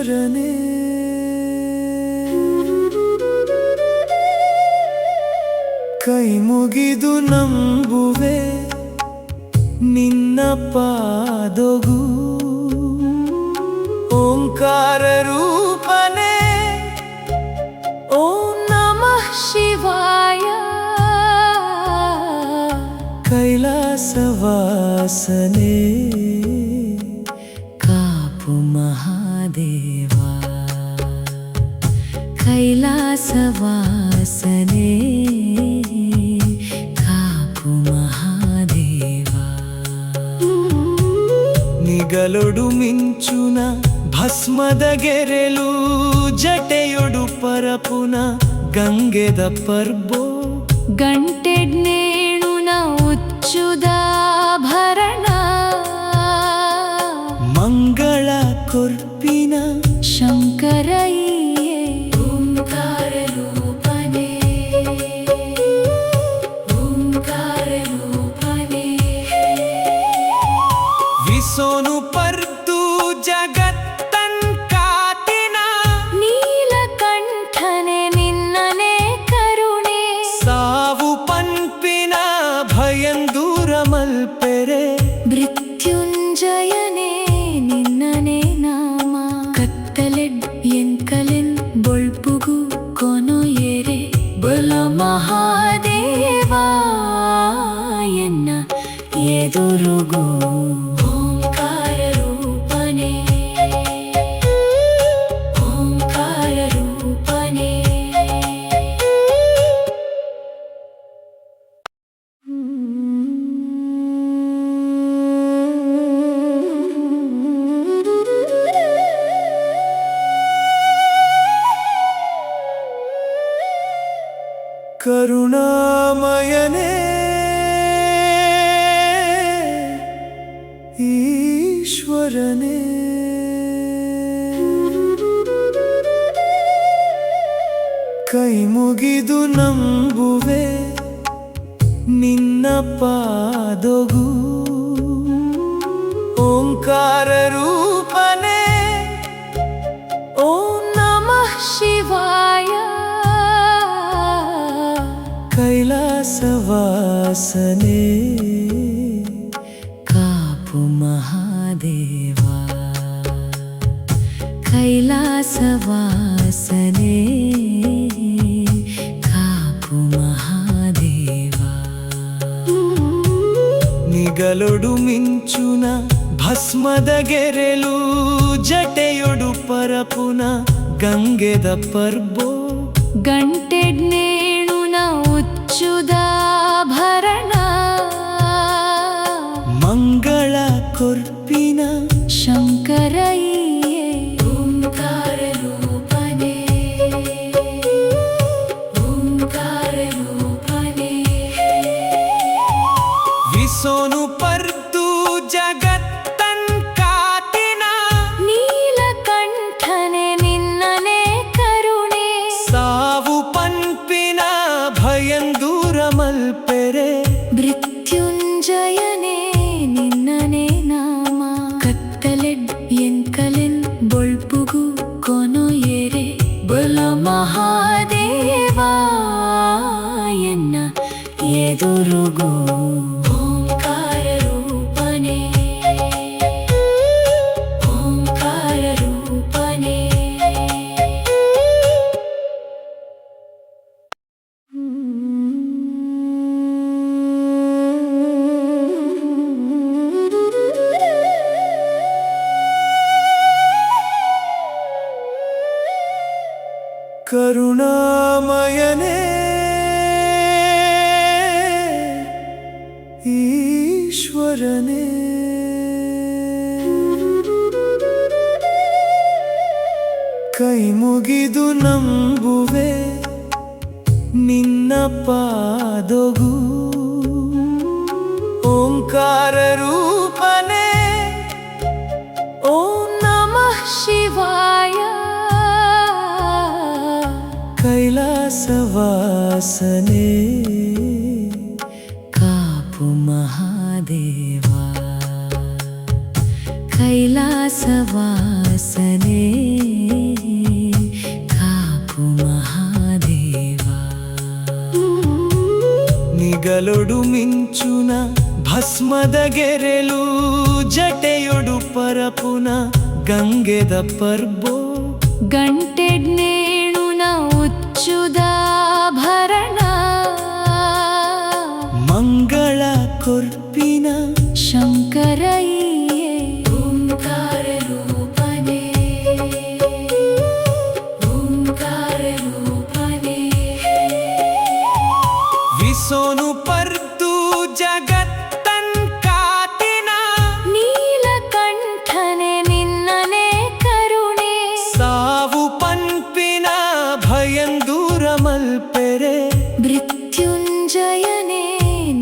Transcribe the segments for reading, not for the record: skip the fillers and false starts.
ಈಶ್ವರನೇ ಕೈ ಮುಗಿದು ನಂಬುವೆ ನಿನ್ನ ಪಾದೊಗು ಓಂಕಾರ ರೂಪನೇ ಓಂ ನಮಃ ಶಿವಾಯ ಕೈಲಾಸವಾಸನೇ ಕಾಪು ಮಹಾದೇವ ಕೈಲಾಸವಾಸನೇ ಕಾಪು ಮಹಾದೇವ ನಿಗಲೊಡು ಮಿಂಚುನ ಭಸ್ಮದ ಗೆರೆಲು ಜಟೆಯೊಡು ಪರಪುನ ಗಂಗೆದ ಪರ್ಬೋ ಗಂಟೆಡ್ನೇಣುನ ಉಚ್ಚುದಾಭರಣ ಮಂಗಳ ಕೊರ್ಪಿನ ಶಂಕರಯ್ಯೇ ಓಂಕಾರ ರೂಪನೇ ಓಂಕಾರ ರೂಪನೇ ವಿಸೋನು ಪರ್ದು ಜಗತ್ತನ್ ಕಾತಿನ ನೀಲಕಂಠನೆ ನಿನ್ನನೆ ಕರುಣೆ ಸಾವು ಪನ್ಪಿನ ಭಯಂದೂರ ಮಲ್ಪೆರೆ ಮೃತ್ಯುಂಜಯನೇ ನಿನ್ನನೆ ನಾಮ ಕತ್ತಲೆಡ್ ಎಂಕಲೆನ್ ಬೊಳ್ಪುಗು ಕೊನೊಯೆರೆ ಬಲ ಮಹಾದೇವ ಎನ್ನ ಎದುರುಗು ಓಂಕಾರ ರೂಪನೇ ಓಂಕಾರ ರೂಪನೇ ಕರುಣಾಮಯನೇ ಈಶ್ವರನೇ ಕೈ ಮುಗಿದು ನಂಬುವೆ ನಿನ್ನ ಪಾದೊಗು ಓಂಕಾರ ರೂಪನೇ ಓಂ ನಮಃ ಶಿವಾಯ ಕೈಲಾಸವಾಸನೇ ಕಾಪು ಮಹಾದೇವ ಕೈಲಾಸವಾಸನೇ ಕಾಪು ಮಹಾದೇವ ನಿಗಲೊಡು ಮಿಂಚುನ ಭಸ್ಮದ ಗೆರೆಲು ಜಟೆಯೊಡು ಪರಪುನ ಗಂಗೆದ ಪರ್ಬೋ ಗಂಟೆಡ್ನೇಣುನ ಉಚ್ಚುದಾಭರಣ ಮಂಗಳ ಕೊರ್ಪಿನ ಶಂಕರಯ್ಯೇ ಓಂಕಾರ ರೂಪನೇ ಓಂಕಾರ ರೂಪನೇ ವಿಸೋನು ಪರ್ದು ಜಗತ್ತನ್ ಕಾತಿನ ನೀಲಕಂಠನೆ ನಿನ್ನನೆ ಕರುಣೆ ಸಾವು ಪನ್ಪಿನ ಭಯಂದೂರ ಮಲ್ಪೆರೆ ಮೃತ್ಯುಂಜಯನೇ ನಿನ್ನನೆ ನಾಮ ಕತ್ತಲೆಡ್ ಎಂಕಲೆನ್ ಬೊಳ್ಪುಗು ಕೊನೊಯೆರೆ ಬಲ ಮಹಾದೇವ ಎನ್ನ ಎದುರುಗು ಓಂಕಾರ ರೂಪನೇ ಓಂಕಾರ ರೂಪನೇ ಕರುಣಾಮಯನೇ ಈಶ್ವರನೇ ಕೈ ಮುಗಿದು ನಂಬುವೆ ನಿನ್ನ ಪಾದೊಗು ಓಂಕಾರ ರೂಪನೇ ಓಂ ನಮಃ ಶಿವಾಯ ಕೈಲಾಸವಾಸನೇ ಕಾಪು ಮಹಾದೇವ ಕೈಲಾಸವಾಸನೆ ಕಾಪು ಮಹಾದೇವ ನಿಗಲೊಡು ಮಿಂಚುನ ಭಸ್ಮದ ಗೆರೆಲು ಜಟೆಯೊಡು ಪರಪುನ ಗಂಗೆದ ಪರ್ಬೋ ಗಂಟೆಡ್ನೇಣುನ ಉಚ್ಚುದಾಭರಣ ಮಂಗಳ ಕೊರ್ಪಿನ ಶಂಕರಯ್ಯೇ ಓಂಕಾರ ರೂಪನೇ ಓಂಕಾರ ರೂಪನೇ ವಿಸೋನು ಪರ್ದು ಜಗತ್ತನ್ ಕಾತಿನ ನೀಲಕಂಠನೆ ನಿನ್ನನೆ ಕರುಣೆ ಸಾವು ಪನ್ಪಿನ ಭಯಂದೂರ ಮಲ್ಪೆರೆ ಮೃತ್ಯುಂಜಯನೇ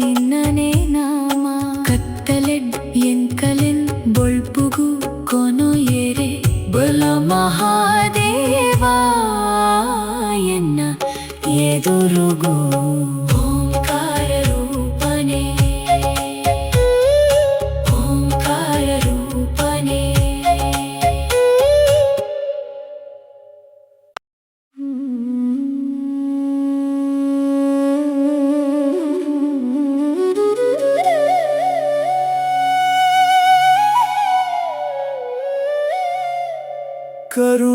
ನಿನ್ನನೆ ನಾಮ ಕತ್ತಲೆಡ್ ಎಂಕಲೆನ್ ಬೊಳ್ಪುಗು ಕೊನೊಯೆರೆ ಬಲ ಮಹಾದೇವ ಎನ್ನ ಎದುರುಗು ಓಂಕಾರ ರೂಪನೇ ಓಂಕಾರ ರೂಪನೇ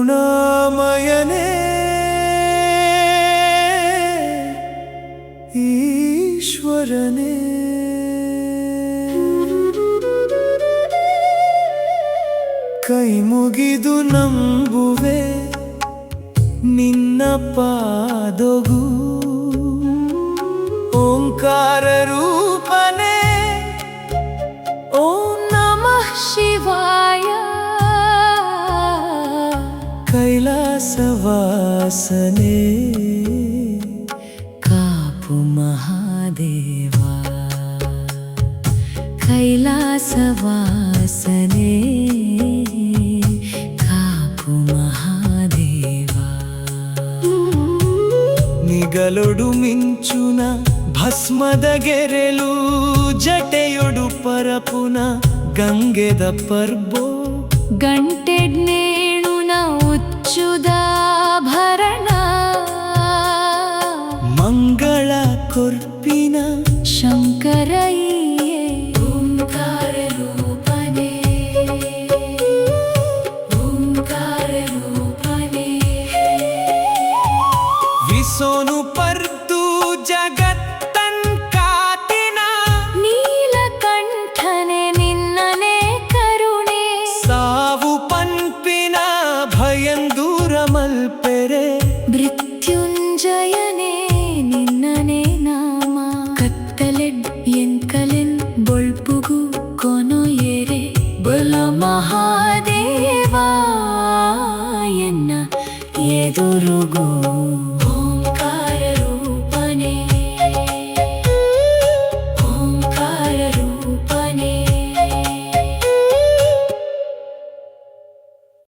ಕರುಣಾಮಯನೇ ಈಶ್ವರನೇ ಕೈ ಮುಗಿದು ನಂಬುವೆ ನಿನ್ನ ಪಾದೊಗು ಓಂಕಾರ ರೂಪನೇ ಓಂ ನಮಃ ಶಿವಾಯ ಕೈಲಾಸವಾಸನೆ ಕಾಪು ಮಹಾದೇವ ಕೈಲಾಸವಾಸನೆ ಕಾಪು ಮಹಾದೇವ ನಿಗಲೊಡು ಮಿಂಚುನ ಭಸ್ಮದ ಗೆರೆಲು ಜಟೆಯೊಡು ಪರಪುನ ಗಂಗೆದ ಪರ್ಬೋ ಗಂಟೆಡ್ನೇಣುನ ಉಚ್ಚುದಾಭರಣ ಮಂಗಳ ಕೊರ್ಪಿನ ಶಂಕರಯ್ಯೇ ಓಂಕಾರ ರೂಪನೇ ಓಂಕಾರ ರೂಪನೇ ವಿಸೋನು ಪರ್ದು ಜಗತ್ತನ್ ಕಾತಿನ ನೀಲಕಂಠನೆ ನಿನ್ನನೆ ಕರುಣೆ ಸಾವು ಪನ್ಪಿನ ಭಯಂದೂರ ಮಲ್ಪೆರೆ ಮೃತ್ಯುಂಜಯನೇ ನಿನ್ನನೆ ನಾಮ ಕತ್ತಲೆಡ್ ಎಂಕಲೆನ್ ಬೊಳ್ಪುಗು ಕೊನೊಯೆರೆ ಬಲ ಮಹಾದೇವ ಎನ್ನ ಎದುರುಗು